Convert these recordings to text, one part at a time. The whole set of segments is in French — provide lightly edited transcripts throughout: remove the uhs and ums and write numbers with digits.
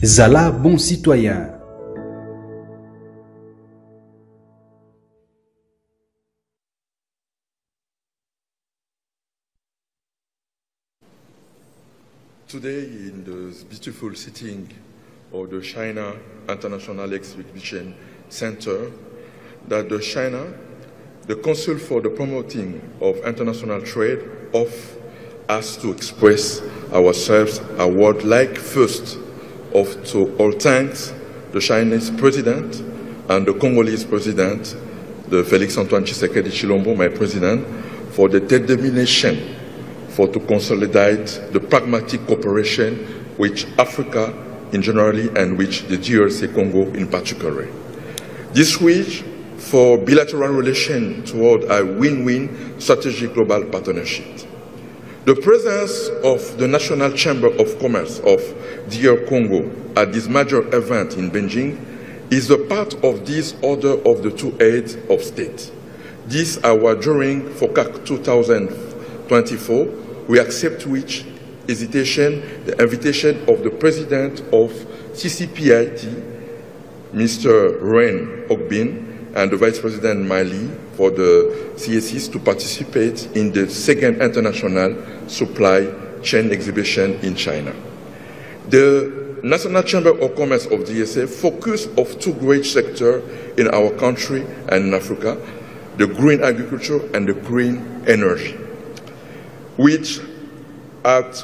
Zala bon citoyen. Today, in the beautiful setting of the China International Exhibition Center, that the Council for the Promoting of International Trade, offers us to express ourselves a word like first to all thanks the Chinese president and the Congolese president, the Felix Antoine Tshisekedi Chilombo, my president, for the determination to consolidate the pragmatic cooperation with Africa in general and with the DRC Congo in particular. This wish for bilateral relations toward a win-win strategic global partnership. The presence of the National Chamber of Commerce of DR Congo at this major event in Beijing is a part of this order of the two heads of state. This hour during FOCAC 2024, we accept with hesitation the invitation of the President of CCPIT, Mr. Ren Ogbin, and the Vice President Mali for the CSCs to participate in the second International Supply Chain Exhibition in China. The National Chamber of Commerce of DSA focus on two great sectors in our country and in Africa, the green agriculture and the green energy, which at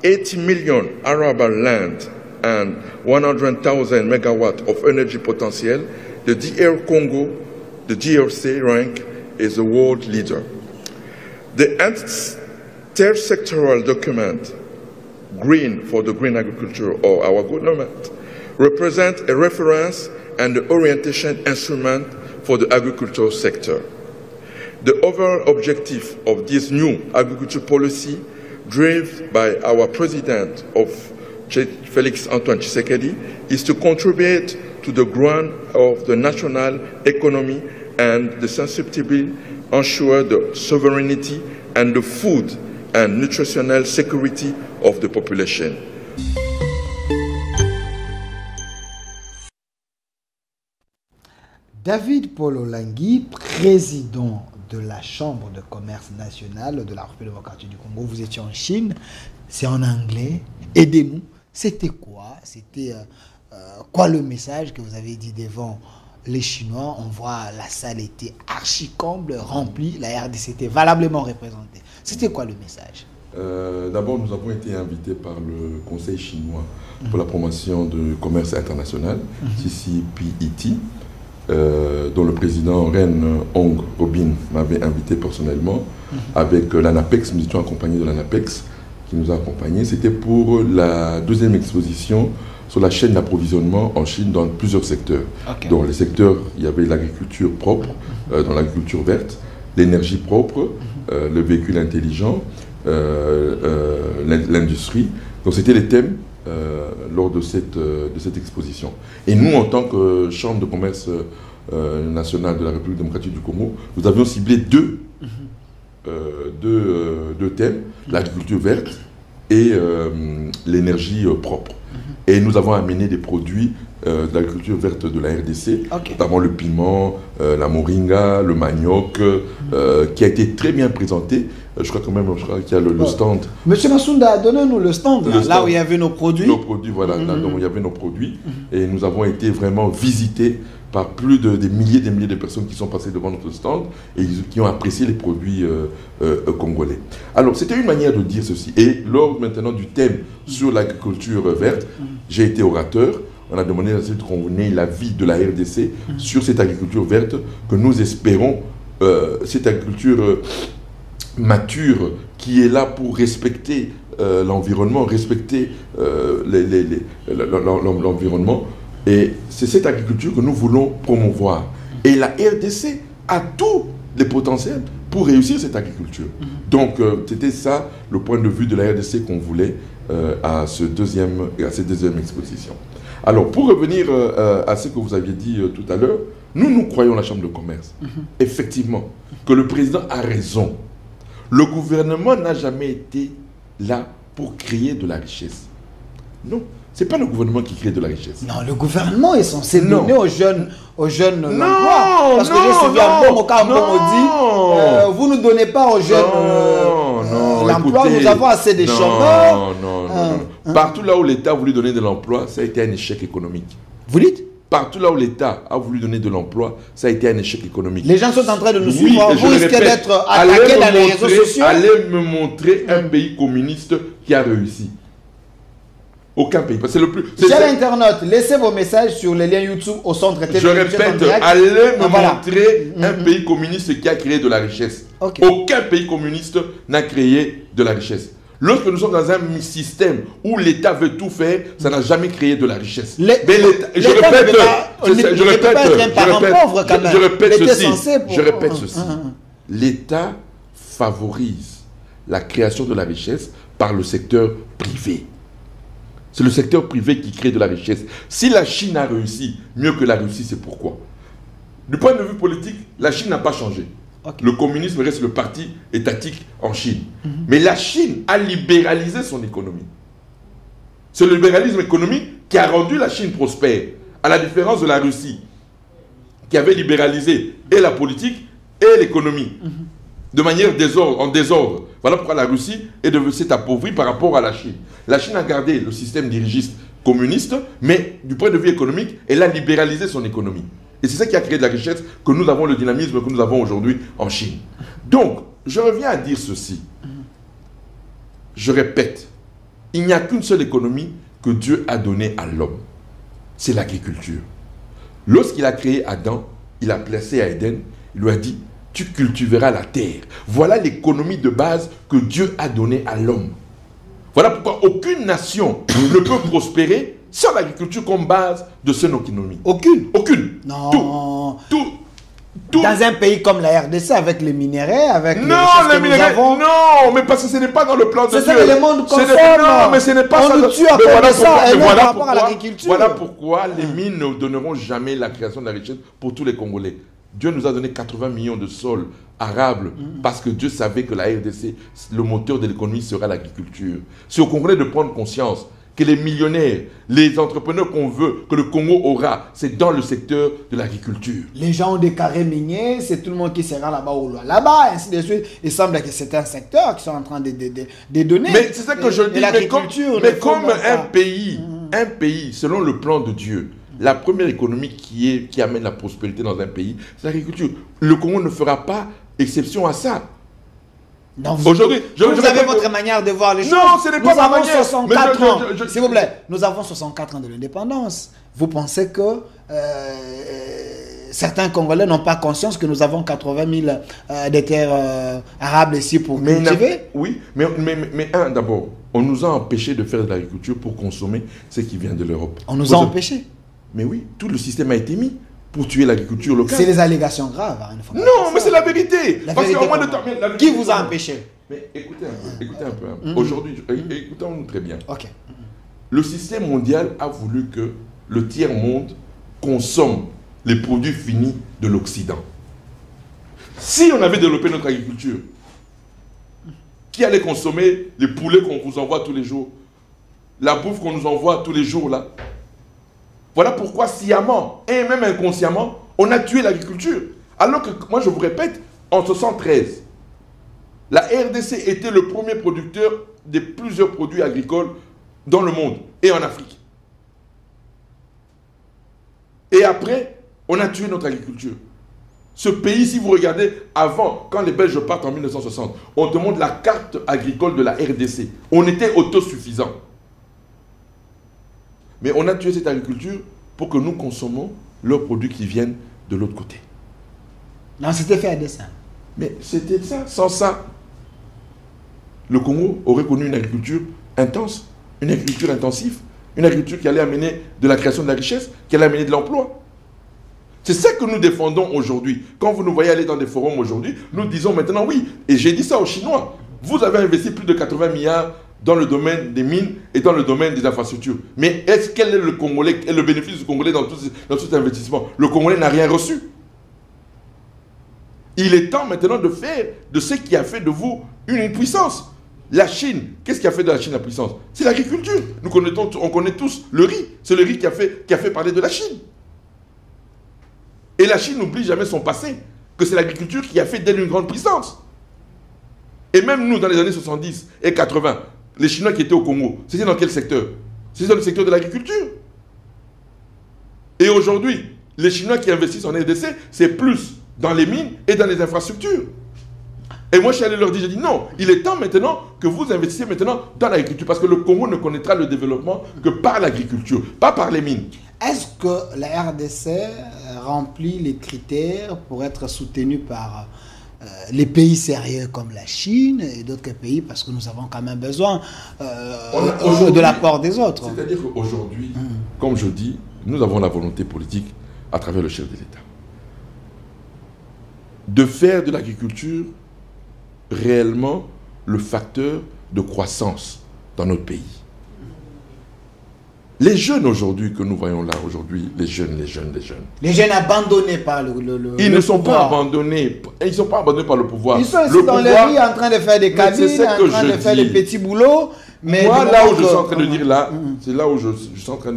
80 million arable land and 100,000 megawatts of energy potential, the DR Congo, the DRC rank is a world leader. The intersectoral document, Green for the Green Agriculture, or our government, represents a reference and the orientation instrument for the agricultural sector. The overall objective of this new agriculture policy, driven by our President of Felix Antoine Tshisekedi, is to contribute to the growth of the national economy and the sensibly ensure the sovereignty and the food and nutritional security of the population. David Paul Olangui, président de la Chambre de commerce nationale de la République démocratique du Congo. Vous étiez en Chine, c'est en anglais. Aidez-nous. C'était quoi? C'était quoi le message que vous avez dit devant les Chinois? On voit la salle était archi-comble, remplie, la RDC était valablement représentée. C'était quoi le message? D'abord, nous avons été invités par le Conseil chinois pour la promotion du commerce international, CCPIT, dont le président Ren Ogbin m'avait invité personnellement, avec l'ANAPEX, nous étions accompagnés de l'ANAPEX, qui nous a accompagnés. C'était pour la deuxième exposition sur la chaîne d'approvisionnement en Chine dans plusieurs secteurs. Dans les secteurs, il y avait l'agriculture propre, dans l'agriculture verte, l'énergie propre, le véhicule intelligent, l'industrie. Donc c'était les thèmes lors de cette exposition. Et nous, en tant que Chambre de commerce nationale de la République démocratique du Congo, nous avions ciblé deux thèmes, l'agriculture verte et l'énergie propre. Et nous avons amené des produits de l'agriculture verte de la RDC, notamment le piment, la moringa, le manioc, qui a été très bien présenté. Je crois qu'il y a le stand. Monsieur Massounda, donnez-nous le stand, là où il y avait nos produits. Nos produits, voilà, là où il y avait nos produits. Et nous avons été vraiment visités par plus des milliers de personnes qui sont passées devant notre stand et qui ont apprécié les produits congolais. Alors, c'était une manière de dire ceci. Et lors maintenant du thème sur l'agriculture verte, j'ai été orateur. On a demandé à cette qu'on ait l'avis de la RDC sur cette agriculture verte que nous espérons, cette agriculture mature qui est là pour respecter l'environnement, respecter l'environnement. Et c'est cette agriculture que nous voulons promouvoir. Et la RDC a tous les potentiels pour réussir cette agriculture. Donc, c'était ça le point de vue de la RDC qu'on voulait à cette deuxième exposition. Alors, pour revenir à ce que vous aviez dit tout à l'heure, nous croyons la Chambre de commerce. Effectivement, que le président a raison. Le gouvernement n'a jamais été là pour créer de la richesse. Non. Ce n'est pas le gouvernement qui crée de la richesse. Non, le gouvernement est censé Non. donner aux jeunes l'emploi. Parce que non, je suis bien non, bon, quand on dit, vous ne donnez pas aux jeunes l'emploi, écoutez, nous avons assez de chômeurs. Non. Partout là où l'État a voulu donner de l'emploi, ça a été un échec économique. Vous dites? Partout là où l'État a voulu donner de l'emploi, ça a été un échec économique. Les gens sont en train de nous Oui, suivre. et je Vous le risquez répète, d'être allez attaqués me dans les montrer- réseaux sociaux. Allez me montrer un pays communiste qui a réussi. Aucun pays. Parce que c'est le plus. Chers internautes, laissez vos messages sur les liens YouTube au centre TV. Je répète, allez me Voilà. montrer un pays communiste qui a créé de la richesse. Ok. Aucun pays communiste n'a créé de la richesse. Lorsque nous sommes dans un système où l'État veut tout faire, ça n'a jamais créé de la richesse. Mais je répète, je répète ceci. L'État favorise la création de la richesse par le secteur privé. C'est le secteur privé qui crée de la richesse. Si la Chine a réussi mieux que la Russie, c'est pourquoi? Du point de vue politique, la Chine n'a pas changé. Okay. Le communisme reste le parti étatique en Chine. Mais la Chine a libéralisé son économie. C'est le libéralisme économique qui a rendu la Chine prospère, à la différence de la Russie, qui avait libéralisé et la politique et l'économie, de manière en désordre. Voilà pourquoi la Russie s'est appauvrie par rapport à la Chine. La Chine a gardé le système dirigiste communiste, mais du point de vue économique, elle a libéralisé son économie. Et c'est ça qui a créé de la richesse, que nous avons le dynamisme que nous avons aujourd'hui en Chine. Donc, je reviens à dire ceci. Je répète, il n'y a qu'une seule économie que Dieu a donnée à l'homme. C'est l'agriculture. Lorsqu'il a créé Adam, il a placé à Éden, il lui a dit, tu cultiveras la terre. Voilà l'économie de base que Dieu a donnée à l'homme. Voilà pourquoi aucune nation ne peut prospérer sans l'agriculture comme base de son économie. Aucune? Aucune. Non. Tout. Dans un pays comme la RDC, avec les minerais, avec les richesses que nous avons. Non, mais parce que ce n'est pas dans le plan de Dieu. C'est ça que le monde consomme. Non, mais ce n'est pas ça. On nous tue à cause de ça, et non par rapport à l'agriculture. Voilà pourquoi les mines ne donneront jamais la création de la richesse pour tous les Congolais. Dieu nous a donné 80 millions de sols arables parce que Dieu savait que la RDC, le moteur de l'économie sera l'agriculture. C'est aux Congolais de prendre conscience que les millionnaires, les entrepreneurs qu'on veut, que le Congo aura, c'est dans le secteur de l'agriculture. Les gens ont des carrés miniers, c'est tout le monde qui sera là-bas ou là-bas, ainsi de suite. Il semble que c'est un secteur qui sont en train de donner. Mais c'est ça que je dis, mais comme un pays, selon le plan de Dieu, la première économie qui amène la prospérité dans un pays, c'est l'agriculture. Le Congo ne fera pas exception à ça. Aujourd'hui, vous avez votre manière de voir les choses. Non, ce n'est pas ma manière. 64 ans. S'il vous plaît, nous avons 64 ans de l'indépendance. Vous pensez que certains Congolais n'ont pas conscience que nous avons 80 000 des terres arables ici pour cultiver? Oui, mais d'abord, on nous a empêchés de faire de l'agriculture pour consommer ce qui vient de l'Europe. On nous a empêchés? Mais oui, tout le système a été mis pour tuer l'agriculture locale. C'est des allégations graves. Hein, non, mais c'est la vérité. La vérité qui vous a empêché? Mais écoutez un peu. Aujourd'hui, écoutons-nous très bien. Ok. Le système mondial a voulu que le tiers-monde consomme les produits finis de l'Occident. Si on avait développé notre agriculture, qui allait consommer les poulets qu'on vous envoie tous les jours, la bouffe qu'on nous envoie tous les jours là? Voilà pourquoi sciemment et même inconsciemment, on a tué l'agriculture. Alors que, moi je vous répète, en 1973, la RDC était le premier producteur de plusieurs produits agricoles dans le monde et en Afrique. Et après, on a tué notre agriculture. Ce pays, si vous regardez, avant, quand les Belges partent en 1960, on te montre la carte agricole de la RDC. On était autosuffisant. Mais on a tué cette agriculture pour que nous consommons leurs produits qui viennent de l'autre côté. Non, c'était fait à dessein. Mais c'était ça. Sans ça, le Congo aurait connu une agriculture intense, une agriculture intensive, une agriculture qui allait amener de la création de la richesse, qui allait amener de l'emploi. C'est ça que nous défendons aujourd'hui. Quand vous nous voyez aller dans des forums aujourd'hui, nous disons maintenant oui. Et j'ai dit ça aux Chinois. Vous avez investi plus de 80 milliards dans le domaine des mines et dans le domaine des infrastructures. Mais quel est le Congolais, et le bénéfice du Congolais dans tout cet investissement? Le Congolais n'a rien reçu. Il est temps maintenant de faire de ce qui a fait de vous une puissance. La Chine, qu'est-ce qui a fait de la Chine la puissance? C'est l'agriculture. On connaît tous le riz. C'est le riz qui a fait parler de la Chine. Et la Chine n'oublie jamais son passé, que c'est l'agriculture qui a fait d'elle une grande puissance. Et même nous, dans les années 70 et 80, les Chinois qui étaient au Congo, c'était dans quel secteur? C'était dans le secteur de l'agriculture. Et aujourd'hui, les Chinois qui investissent en RDC, c'est plus dans les mines et dans les infrastructures. Et moi, je suis allé leur dire, j'ai dit non, il est temps maintenant que vous investissiez maintenant dans l'agriculture, parce que le Congo ne connaîtra le développement que par l'agriculture, pas par les mines. Est-ce que la RDC remplit les critères pour être soutenue par les pays sérieux comme la Chine et d'autres pays, parce que nous avons quand même besoin de l'apport des autres? C'est-à-dire qu'aujourd'hui, comme je dis, nous avons la volonté politique à travers le chef de l'État de faire de l'agriculture réellement le facteur de croissance dans notre pays. Les jeunes aujourd'hui que nous voyons là, aujourd'hui, les jeunes. Les jeunes abandonnés par le ils ne sont pouvoir. pas abandonnés. Ils ne sont pas abandonnés par le pouvoir. Ils sont ici dans les rues en train de faire des cabines, en train de faire des petits boulots. Mais moi, là où je suis en train de dire là, c'est là où je suis en train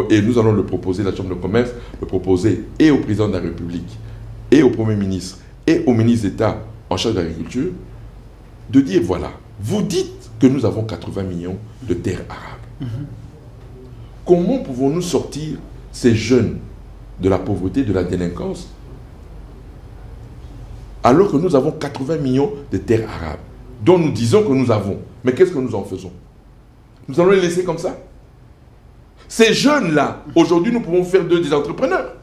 et nous allons le proposer, la Chambre de commerce, le proposer et au président de la République, et au Premier ministre, et au ministre d'État en charge de l'agriculture, de dire voilà, vous dites que nous avons 80 millions de terres arabes. Comment pouvons-nous sortir ces jeunes de la pauvreté, de la délinquance, alors que nous avons 80 millions de terres arabes, dont nous disons que nous avons. Mais qu'est-ce que nous en faisons? Nous allons les laisser comme ça? Ces jeunes-là, aujourd'hui, nous pouvons faire d'eux des entrepreneurs.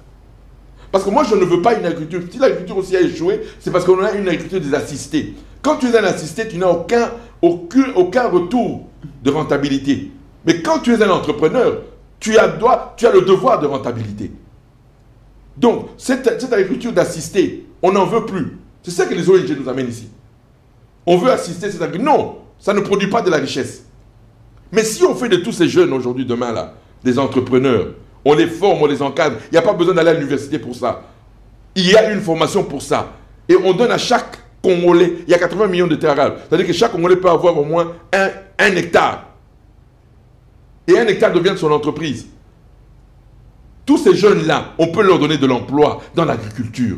Parce que moi, je ne veux pas une agriculture. Si l'agriculture aussi a échoué, c'est parce qu'on a une agriculture des assistés. Quand tu es un assisté, tu n'as aucun retour de rentabilité. Mais quand tu es un entrepreneur, tu as le devoir de rentabilité. Donc, cette agriculture d'assisté, on n'en veut plus. C'est ça que les ONG nous amènent ici. On veut assister cette agriculture. Non, ça ne produit pas de la richesse. Mais si on fait de tous ces jeunes aujourd'hui, demain, là, des entrepreneurs, on les forme, on les encadre, il n'y a pas besoin d'aller à l'université pour ça. Il y a une formation pour ça. Et on donne à chaque Congolais, il y a 80 millions de terres arabes. C'est-à-dire que chaque Congolais peut avoir au moins un hectare. Et un hectare devient son entreprise. Tous ces jeunes-là, on peut leur donner de l'emploi dans l'agriculture.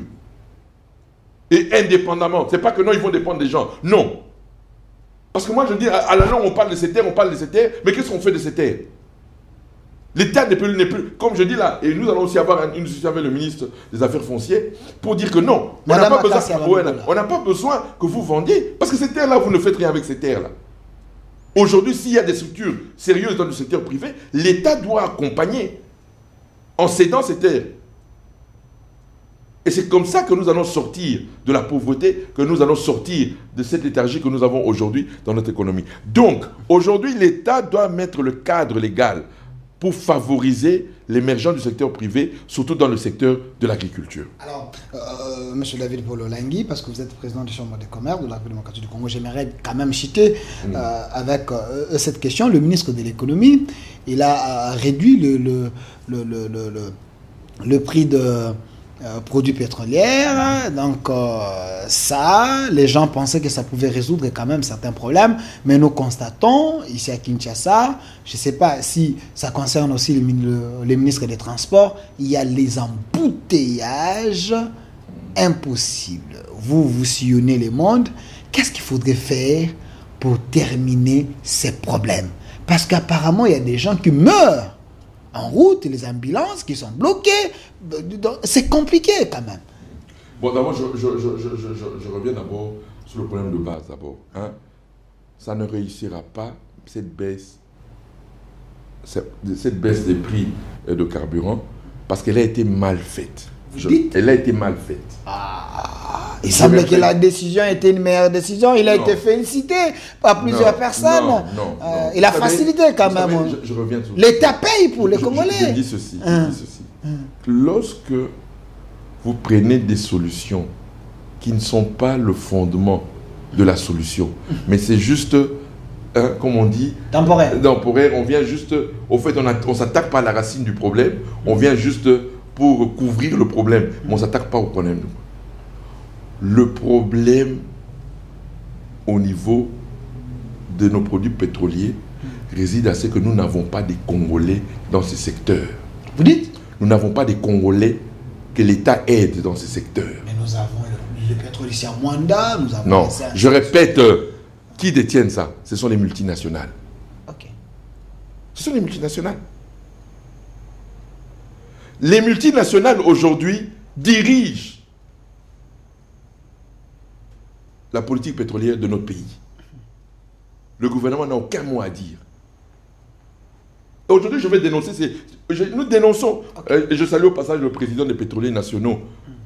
Et indépendamment. Ce n'est pas que non, ils vont dépendre des gens. Non. Parce que moi, je dis, à la longue, on parle de ces terres, mais qu'est-ce qu'on fait de ces terres? L'État n'est plus, comme je dis là, et nous allons aussi avoir une discussion avec le ministre des Affaires foncières pour dire que non, on n'a pas besoin que vous vendiez, parce que ces terres-là, vous ne faites rien avec ces terres-là. Aujourd'hui, s'il y a des structures sérieuses dans le secteur privé, l'État doit accompagner en cédant ces terres. Et c'est comme ça que nous allons sortir de la pauvreté, que nous allons sortir de cette léthargie que nous avons aujourd'hui dans notre économie. Donc, aujourd'hui, l'État doit mettre le cadre légal pour favoriser l'émergence du secteur privé, surtout dans le secteur de l'agriculture. Alors, M. David Paul Olengi, parce que vous êtes président de Chambre de commerce de la République démocratique du Congo, j'aimerais quand même citer avec cette question, le ministre de l'économie, il a réduit le prix de produits pétroliers, donc ça, les gens pensaient que ça pouvait résoudre quand même certains problèmes, mais nous constatons, ici à Kinshasa, je ne sais pas si ça concerne aussi les ministres des Transports, il y a les embouteillages impossibles. Vous sillonnez le monde, qu'est-ce qu'il faudrait faire pour terminer ces problèmes? Parce qu'apparemment, il y a des gens qui meurent en route, les ambulances qui sont bloquées. C'est compliqué quand même. Bon, d'abord, je reviens d'abord sur le problème de base d'abord. Hein. Ça ne réussira pas, cette baisse des prix de carburant, parce qu'elle a été mal faite. Elle a été mal faite. Il semble que la décision était une meilleure décision. Il a été félicité par plusieurs personnes. Non. Il a facilité quand même. Je reviens sur l'État paye pour les Congolais. Je dis ceci. Lorsque vous prenez des solutions qui ne sont pas le fondement de la solution, mais c'est juste, comme on dit, temporaire, on vient juste, au fait, on ne s'attaque pas à la racine du problème, on vient juste pour couvrir le problème, mais on ne s'attaque pas au problème. Le problème au niveau de nos produits pétroliers réside à ce que nous n'avons pas des Congolais dans ces secteurs. Vous dites? Nous n'avons pas des Congolais que l'État aide dans ces secteurs. Mais nous avons le pétrole ici à Mwanda, nous avons... Non, je répète, qui détiennent ça? Ce sont les multinationales. Ok. Ce sont les multinationales. Les multinationales aujourd'hui dirigent la politique pétrolière de notre pays. Le gouvernement n'a aucun mot à dire. Aujourd'hui, je vais dénoncer, nous dénonçons, et je salue au passage le président des pétroliers nationaux,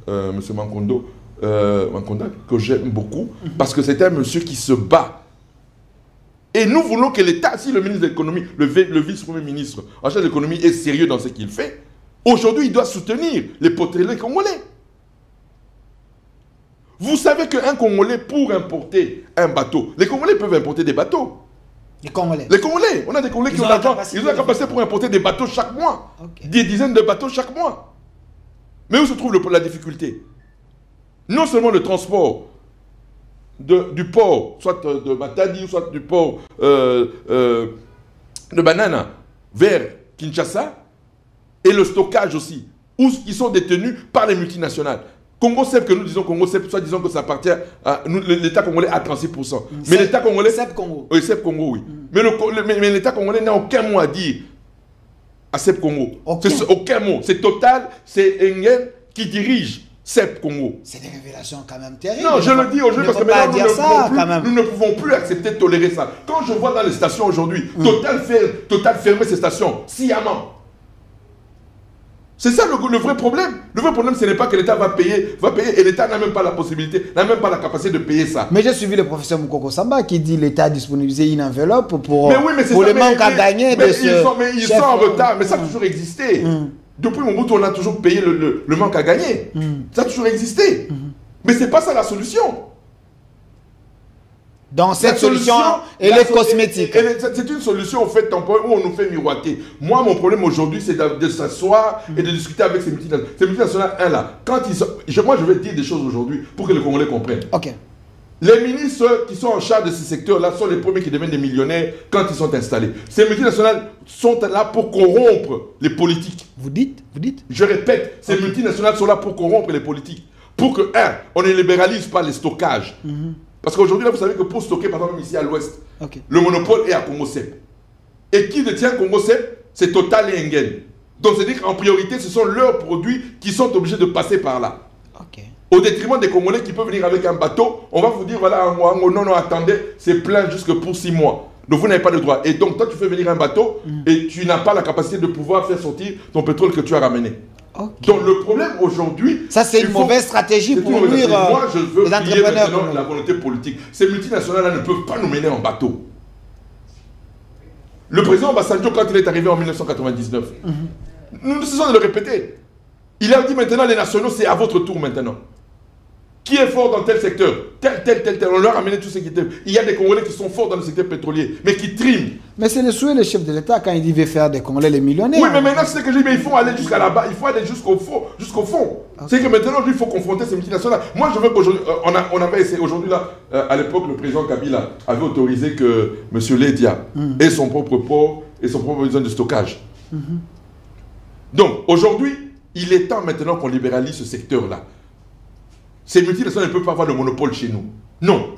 M. Mankonda, que j'aime beaucoup, parce que c'est un monsieur qui se bat. Et nous voulons que l'État, si le ministre de l'économie, le vice-premier ministre en charge de l'économie est sérieux dans ce qu'il fait, aujourd'hui, il doit soutenir les pétroliers congolais. Vous savez qu'un Congolais, pour importer un bateau, les Congolais peuvent importer des bateaux. Les Congolais. Les Congolais, on a des Congolais qui ont l'argent, ils ont la capacité pour importer des bateaux chaque mois. Okay. Des dizaines de bateaux chaque mois. Mais où se trouve la difficulté? Non seulement le transport du port, soit de Matadi, soit du port de Banana vers Kinshasa, et le stockage aussi, où ils sont détenus par les multinationales. Congo CEP, que nous disons Congo CEP, soit disons que ça appartient à l'État congolais à 36%. Mais l'État congolais... CEP Congo. Oui, CEP Congo, oui. Mais l'État congolais n'a aucun mot à dire à CEP Congo. Aucun mot. C'est Total, c'est Engen qui dirige CEP Congo. C'est des révélations quand même terribles. Non, je le dis aujourd'hui parce que maintenant nous ne pouvons plus accepter de tolérer ça. Quand je vois dans les stations aujourd'hui, Total fermer ses stations, sciemment. C'est ça le vrai problème. Le vrai problème, ce n'est pas que l'État va payer, et l'État n'a même pas la possibilité, n'a même pas la capacité de payer ça. Mais j'ai suivi le professeur Moukoko Samba qui dit l'État a disponibilisé une enveloppe pour le manque à gagner de ce... Ils sont en retard, mais ça a toujours existé. Depuis mon bout, on a toujours payé le manque à gagner. Ça a toujours existé. Mais ce n'est pas ça la solution. Donc cette solution, elle est cosmétique. C'est une solution au fait temporaire où on nous fait miroiter. Moi, mon problème aujourd'hui, c'est de s'asseoir et de discuter avec ces multinationales. Ces multinationales, quand ils sont... Moi, je vais dire des choses aujourd'hui pour que les Congolais comprennent. Ok. Les ministres qui sont en charge de ces secteurs-là sont les premiers qui deviennent des millionnaires quand ils sont installés. Ces multinationales sont là pour corrompre les politiques. Vous dites? Je répète, ces multinationales sont là pour corrompre les politiques. Pour que, on ne libéralise pas les stockages. Parce qu'aujourd'hui, vous savez que pour stocker, par exemple, ici à l'ouest, le monopole est à Congo CEP. Et qui détient Congo CEP? C'est Total et Engen. Donc, c'est-à-dire qu'en priorité, ce sont leurs produits qui sont obligés de passer par là. Au détriment des Congolais qui peuvent venir avec un bateau, on va vous dire, voilà, non, attendez, c'est plein jusque pour 6 mois. Donc, vous n'avez pas le droit. Et donc, toi, tu fais venir un bateau et tu n'as pas la capacité de pouvoir faire sortir ton pétrole que tu as ramené. Donc le problème aujourd'hui... Ça c'est une mauvaise stratégie pour nuire moi je veux les entrepreneurs. Maintenant la volonté politique. Ces multinationales-là ne peuvent pas nous mener en bateau. Le président Obasanjo, quand il est arrivé en 1999, nous ne cessons de le répéter. Il a dit maintenant les nationaux c'est à votre tour maintenant. Qui est fort dans tel secteur? Tel. On leur a amené tout ce qui était... Il y a des Congolais qui sont forts dans le secteur pétrolier, mais qui triment. Mais c'est le souhait du chef de l'État quand il dit qu'il veut faire des Congolais les millionnaires. Oui, mais maintenant, c'est ce que je dis, mais il faut aller jusqu'à là-bas, il faut aller jusqu'au fond. C'est que maintenant, lui, il faut confronter ces multinationales. Moi, je veux qu'aujourd'hui, on avait essayé, aujourd'hui, là, à l'époque, le président Kabila avait autorisé que M. Ledia ait son propre port et son propre zone de stockage. Donc, aujourd'hui, il est temps maintenant qu'on libéralise ce secteur-là. Ces multinationales ne peuvent pas avoir le monopole chez nous. Non.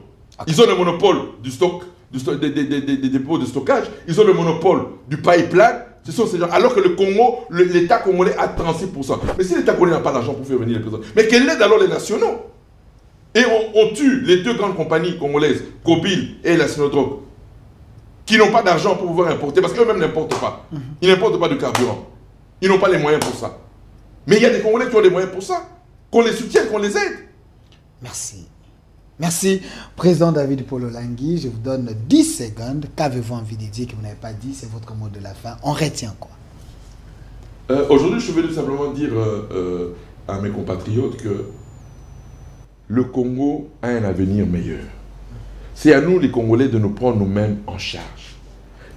Ils ont le monopole du stock, des dépôts de stockage. Ils ont le monopole du pipeline. Ce sont ces gens. Alors que le Congo, l'État congolais a 36%. Mais si l'État congolais n'a pas d'argent pour faire venir les personnes, mais quelle aide alors les nationaux? Et on tue les deux grandes compagnies congolaises, Kobil et la Sinodrog, qui n'ont pas d'argent pour pouvoir importer, parce qu'eux-mêmes n'importent pas. Ils n'importent pas de carburant. Ils n'ont pas les moyens pour ça. Mais il y a des Congolais qui ont les moyens pour ça. Qu'on les soutienne, qu'on les aide. Merci. Merci, Président David Paul Olangi. Je vous donne 10 secondes. Qu'avez-vous envie de dire que vous n'avez pas dit? C'est votre mot de la fin. On retient quoi? Aujourd'hui, je veux simplement dire à mes compatriotes que le Congo a un avenir meilleur. C'est à nous, les Congolais, de nous prendre nous-mêmes en charge.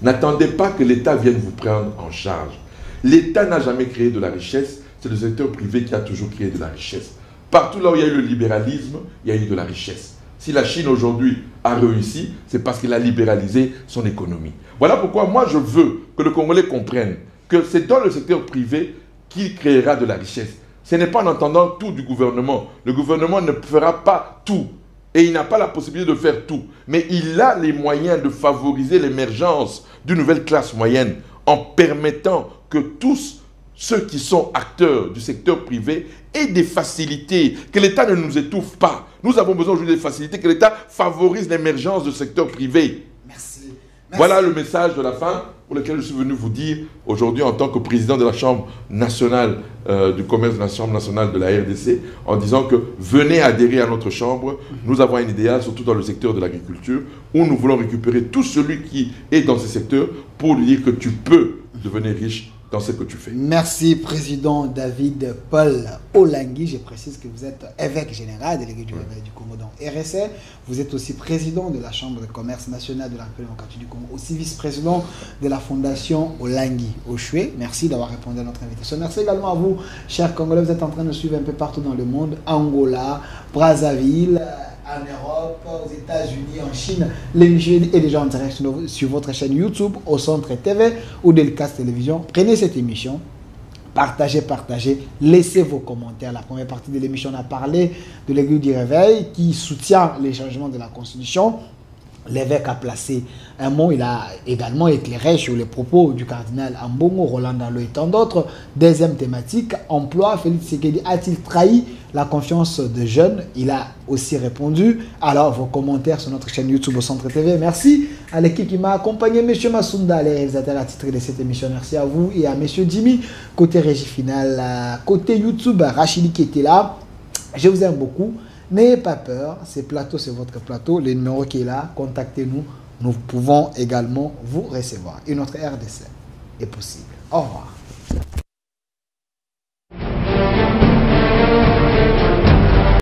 N'attendez pas que l'État vienne vous prendre en charge. L'État n'a jamais créé de la richesse. C'est le secteur privé qui a toujours créé de la richesse. Partout là où il y a eu le libéralisme, il y a eu de la richesse. Si la Chine aujourd'hui a réussi, c'est parce qu'il a libéralisé son économie. Voilà pourquoi moi je veux que le Congolais comprenne que c'est dans le secteur privé qu'il créera de la richesse. Ce n'est pas en entendant tout du gouvernement. Le gouvernement ne fera pas tout. Et il n'a pas la possibilité de faire tout. Mais il a les moyens de favoriser l'émergence d'une nouvelle classe moyenne en permettant que tous ceux qui sont acteurs du secteur privé aient des facilités, que l'État ne nous étouffe pas. Nous avons besoin aujourd'hui des facilités, que l'État favorise l'émergence du secteur privé. Merci. Voilà le message de la fin pour lequel je suis venu vous dire aujourd'hui en tant que président de la Chambre nationale du commerce, de la Chambre nationale de la RDC, en disant que venez adhérer à notre Chambre. Nous avons un idéal, surtout dans le secteur de l'agriculture, où nous voulons récupérer tout celui qui est dans ce secteur pour lui dire que tu peux devenir riche dans ce que tu fais. Merci, Président David Paul Olangui. Je précise que vous êtes évêque général, délégué du Réveil du Congo dans RSC. Vous êtes aussi président de la Chambre de commerce nationale de la République démocratique du Congo, aussi vice-président de la Fondation Olangui Oshwe. Merci d'avoir répondu à notre invitation. Merci également à vous, chers Congolais. Vous êtes en train de suivre un peu partout dans le monde, Angola, Brazzaville, en Europe, aux États-Unis, en Chine. L'émission est déjà en direct sur votre chaîne YouTube, au Centre TV ou Delcast Télévision. Prenez cette émission, partagez, laissez vos commentaires. La première partie de l'émission, on a parlé de l'Église du Réveil qui soutient les changements de la Constitution. L'évêque a placé un mot, il a également éclairé sur les propos du cardinal Ambongo, Roland Dalo et tant d'autres. Deuxième thématique, emploi. Félix Tshisekedi a-t-il trahi la confiance des jeunes? Il a aussi répondu. Alors, vos commentaires sur notre chaîne YouTube au Centre TV. Merci à l'équipe qui m'a accompagné, M. Massounda, les réalisateurs attitrés de cette émission. Merci à vous et à M. Jimmy, côté régie finale, côté YouTube, Rachidi qui était là. Je vous aime beaucoup. N'ayez pas peur, ce plateau, c'est votre plateau. Le numéro qui est là, contactez-nous. Nous pouvons également vous recevoir. Une autre RDC est possible. Au revoir.